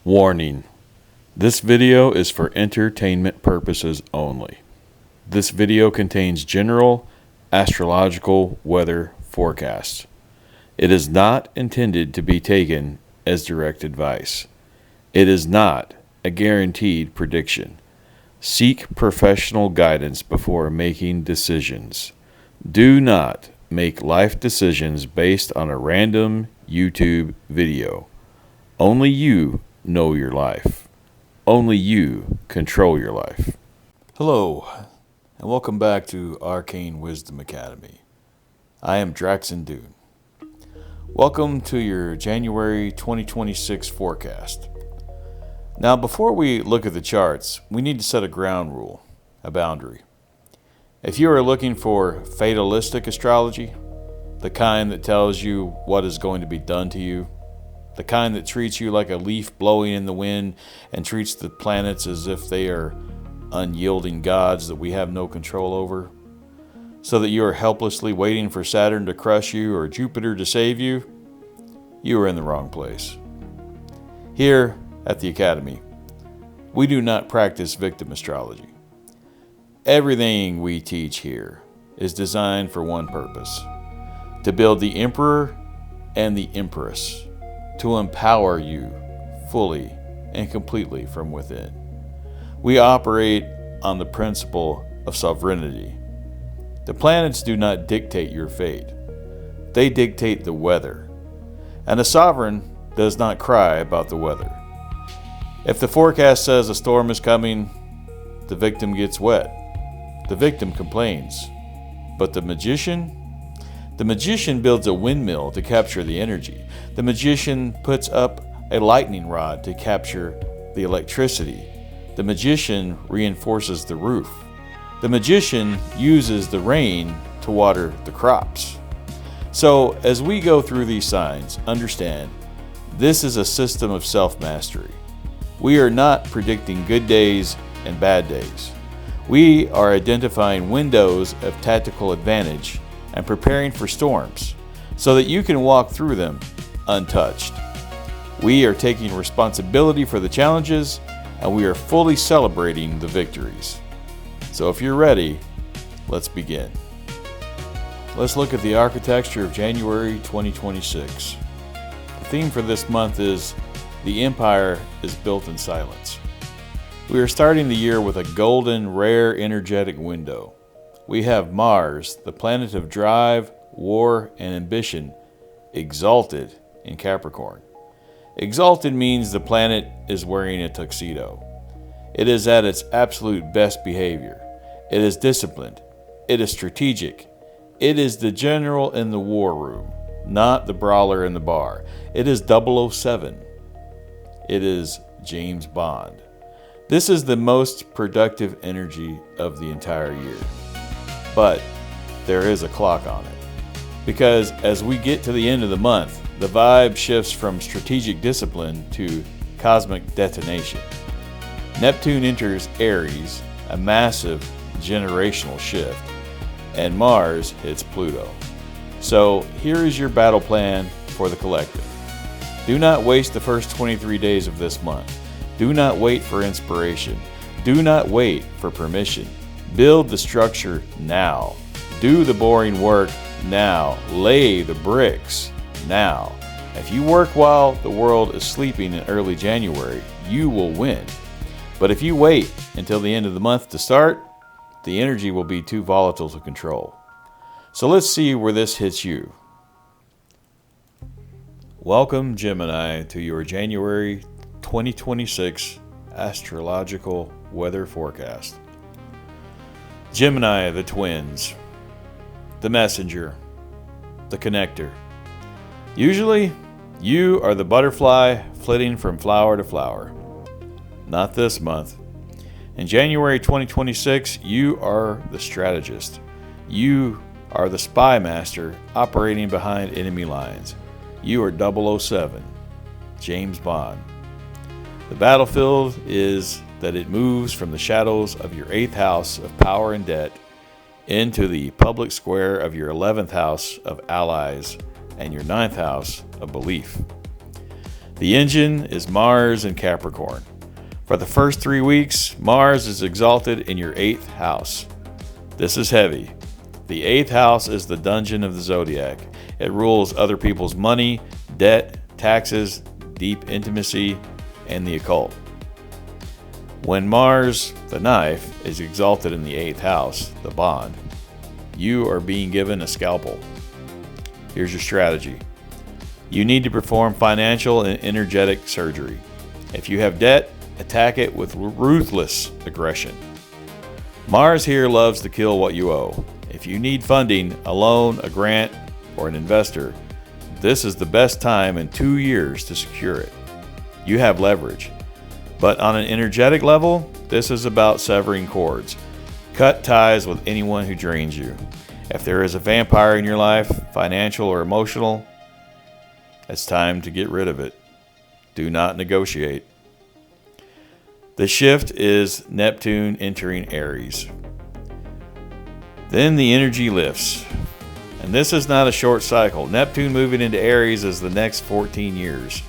Warning: this video is for entertainment purposes only. This video contains general astrological weather forecasts. It is not intended to be taken as direct advice. It is not a guaranteed prediction. Seek professional guidance before making decisions. Do not make life decisions based on a random YouTube video. Only you know your life. Only you control your life. Hello, and welcome back to Arcane Wisdom Academy. I am Draxun Please. Welcome to your January 2026 forecast. Now, before we look at the charts, we need to set a ground rule, a boundary. If you are looking for fatalistic astrology, the kind that tells you what is going to be done to you, the kind that treats you like a leaf blowing in the wind and treats the planets as if they are unyielding gods that we have no control over, so that you are helplessly waiting for Saturn to crush you or Jupiter to save you, you are in the wrong place. Here at the Academy, we do not practice victim astrology. Everything we teach here is designed for one purpose: to build the Emperor and the Empress, to empower you fully and completely from within. We operate on the principle of sovereignty. The planets do not dictate your fate. They dictate the weather. And a sovereign does not cry about the weather. If the forecast says a storm is coming, the victim gets wet. The victim complains. But the magician builds a windmill to capture the energy. The magician puts up a lightning rod to capture the electricity. The magician reinforces the roof. The magician uses the rain to water the crops. So, as we go through these signs, understand this is a system of self-mastery. We are not predicting good days and bad days. We are identifying windows of tactical advantage and preparing for storms so that you can walk through them untouched. We are taking responsibility for the challenges, and we are fully celebrating the victories. So if you're ready, let's begin. Let's look at the architecture of January 2026. The theme for this month is "The Empire is Built in Silence." We are starting the year with a golden, rare, energetic window. We have Mars, the planet of drive, war, and ambition, exalted in Capricorn. Exalted means the planet is wearing a tuxedo. It is at its absolute best behavior. It is disciplined. It is strategic. It is the general in the war room, not the brawler in the bar. It is 007. It is James Bond. This is the most productive energy of the entire year. But there is a clock on it. Because as we get to the end of the month, the vibe shifts from strategic discipline to cosmic detonation. Neptune enters Aries, a massive generational shift, and Mars hits Pluto. So here is your battle plan for the collective. Do not waste the first 23 days of this month. Do not wait for inspiration. Do not wait for permission. Build the structure now. Do the boring work now. Lay the bricks now. If you work while the world is sleeping in early January, you will win. But if you wait until the end of the month to start, the energy will be too volatile to control. So let's see where this hits you. Welcome, Gemini, to your January 2026 Astrological Weather Forecast. Gemini, the twins, the messenger, the connector. Usually, you are the butterfly flitting from flower to flower. Not this month. In January 2026, you are the strategist. You are the spy master operating behind enemy lines. You are 007, James Bond. The battlefield is that it moves from the shadows of your 8th house of power and debt into the public square of your 11th house of allies and your 9th house of belief. The engine is Mars and Capricorn. For the first 3 weeks, Mars is exalted in your 8th house. This is heavy. The 8th house is the dungeon of the zodiac. It rules other people's money, debt, taxes, deep intimacy, and the occult. When Mars, the knife, is exalted in the 8th house, the bond, you are being given a scalpel. Here's your strategy. You need to perform financial and energetic surgery. If you have debt, attack it with ruthless aggression. Mars here loves to kill what you owe. If you need funding, a loan, a grant, or an investor, this is the best time in 2 years to secure it. You have leverage. But on an energetic level, this is about severing cords. Cut ties with anyone who drains you. If there is a vampire in your life, financial or emotional, it's time to get rid of it. Do not negotiate. The shift is Neptune entering Aries. Then the energy lifts. And this is not a short cycle. Neptune moving into Aries is the next 14 years.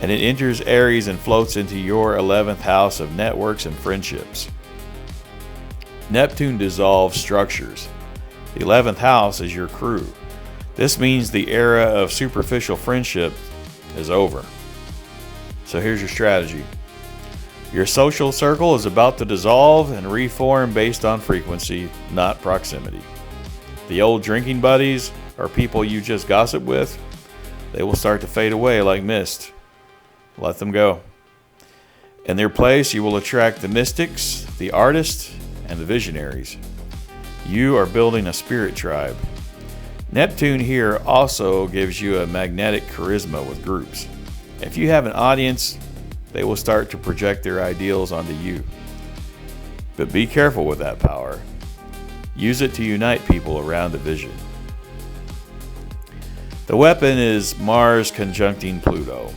And it enters Aries and floats into your 11th house of networks and friendships. Neptune dissolves structures. The 11th house is your crew. This means the era of superficial friendship is over. So here's your strategy. Your social circle is about to dissolve and reform based on frequency, not proximity. The old drinking buddies or people you just gossip with, they will start to fade away like mist. Let them go. In their place, you will attract the mystics, the artists, and the visionaries. You are building a spirit tribe. Neptune here also gives you a magnetic charisma with groups. If you have an audience, they will start to project their ideals onto you. But be careful with that power. Use it to unite people around a vision. The weapon is Mars conjuncting Pluto.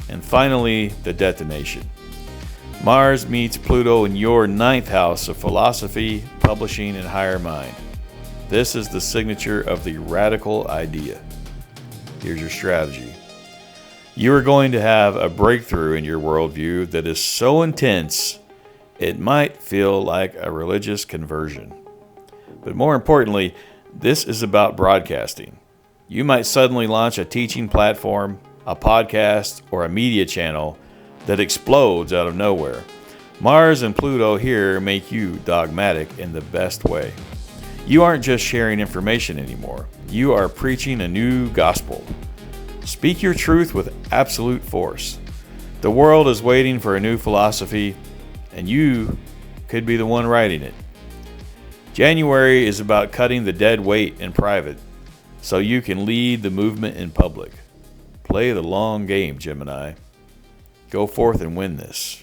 And finally, the detonation. Mars meets Pluto in your 9th house of philosophy, publishing, and higher mind. This is the signature of the radical idea. Here's your strategy. You are going to have a breakthrough in your worldview that is so intense, it might feel like a religious conversion. But more importantly, this is about broadcasting. You might suddenly launch a teaching platform, a podcast, or a media channel that explodes out of nowhere. Mars and Pluto here make you dogmatic in the best way. You aren't just sharing information anymore. You are preaching a new gospel. Speak your truth with absolute force. The world is waiting for a new philosophy, and you could be the one writing it. January is about cutting the dead weight in private so you can lead the movement in public. Play the long game, Gemini. Go forth and win this.